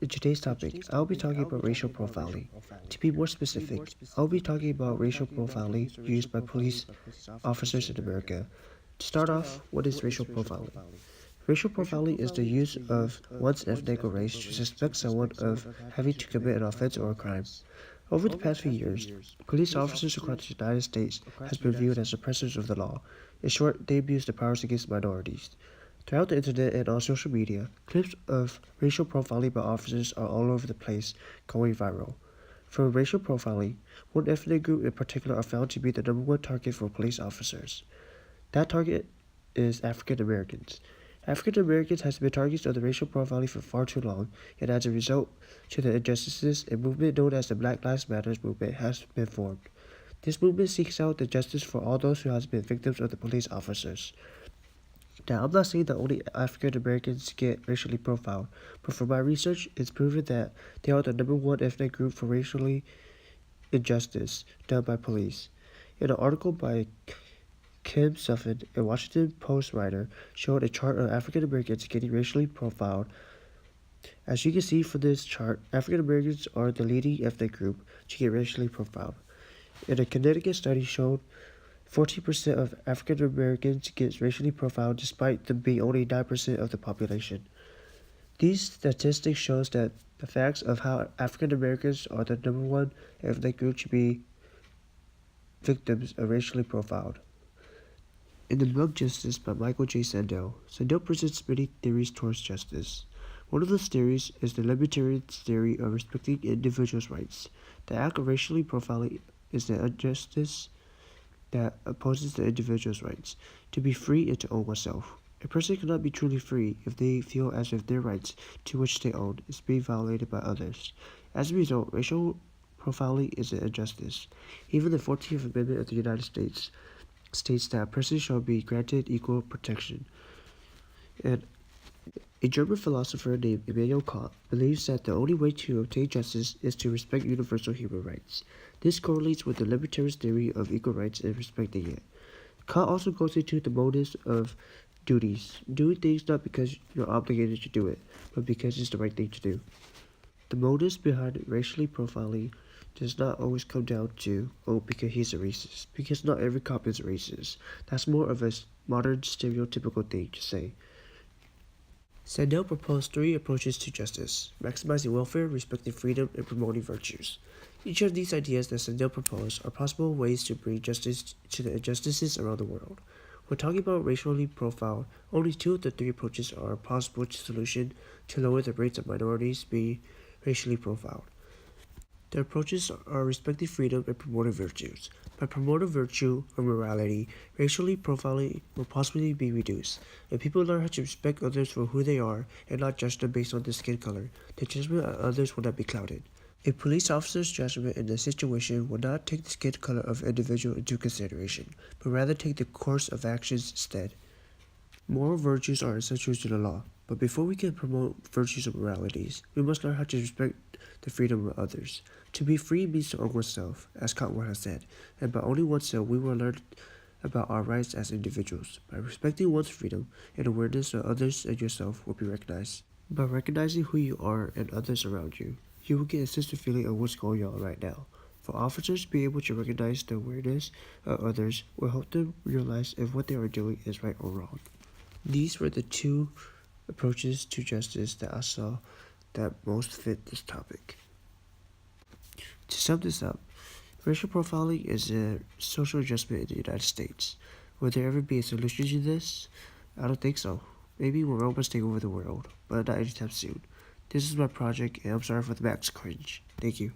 In today's topic, I'll be talking about racial profiling. To be more specific, I'll be talking about racial profiling used by police officers in America. To start off, what is racial profiling? Racial profiling is the use of one's ethnic or race to suspect someone of having to commit an offense or a crime. Over the past few years, police officers across the United States have been viewed as oppressors of the law. In short, they abuse their powers against minorities. Throughout the internet and on social media, clips of racial profiling by officers are all over the place, going viral. For racial profiling, one ethnic group in particular are found to be the number one target for police officers. That target is African Americans. African Americans has been targets of the racial profiling for far too long, and as a result to the injustices, a movement known as the Black Lives Matter movement has been formed. This movement seeks out the justice for all those who have been victims of the police officers. Now, I'm not saying that only African Americans get racially profiled, but from my research, it's proven that they are the number one ethnic group for racially injustice done by police. In an article by Kim Suffin, a Washington Post writer, showed a chart of African Americans getting racially profiled. As you can see from this chart, African Americans are the leading ethnic group to get racially profiled. In a Connecticut study showed 14% of African Americans get racially profiled despite them being only 9% of the population. These statistics shows that the facts of how African Americans are the number one ethnic group to be victims of racially profiled. In the book Justice by Michael J. Sandel, Sandel presents many theories towards justice. One of those theories is the libertarian theory of respecting individuals' rights. The act of racially profiling is the injustice that opposes the individual's rights to be free and to own oneself. A person cannot be truly free if they feel as if their rights, to which they own, is being violated by others. As a result, racial profiling is an injustice. Even the 14th Amendment of the United States states that a person shall be granted equal protection. And a German philosopher named Immanuel Kant believes that the only way to obtain justice is to respect universal human rights. This correlates with the libertarian theory of equal rights and respecting it. Kant also goes into the motives of duties, doing things not because you're obligated to do it, but because it's the right thing to do. The motives behind racially profiling does not always come down to, oh, because he's a racist, because not every cop is a racist. That's more of a modern stereotypical thing to say. Sandel proposed three approaches to justice: maximizing welfare, respecting freedom, and promoting virtues. Each of these ideas that Sandel proposed are possible ways to bring justice to the injustices around the world. When talking about racially profile, only two of the three approaches are a possible solution to lower the rates of minorities being racially profiled. The approaches are respecting freedom and promoting virtues. By promoting virtue or morality, racially profiling will possibly be reduced. If people learn how to respect others for who they are and not judge them based on their skin color, the judgment of others will not be clouded. A police officer's judgment in a situation will not take the skin color of an individual into consideration, but rather take the course of actions instead. Moral virtues are essential to the law, but before we can promote virtues or moralities, we must learn how to respect the freedom of others. To be free means to own oneself, as Kant has said, and by owning oneself we will learn about our rights as individuals. By respecting one's freedom, and awareness of others and yourself will be recognized. By recognizing who you are and others around you, you will get a sense of feeling of what's going on right now. For officers to be able to recognize the awareness of others will help them realize if what they are doing is right or wrong. These were the two approaches to justice that I saw that most fit this topic. To sum this up, racial profiling is a social adjustment in the United States. Will there ever be a solution to this? I don't think so. Maybe when robots take over the world, but not anytime soon. This is my project, and I'm sorry for the max cringe. Thank you.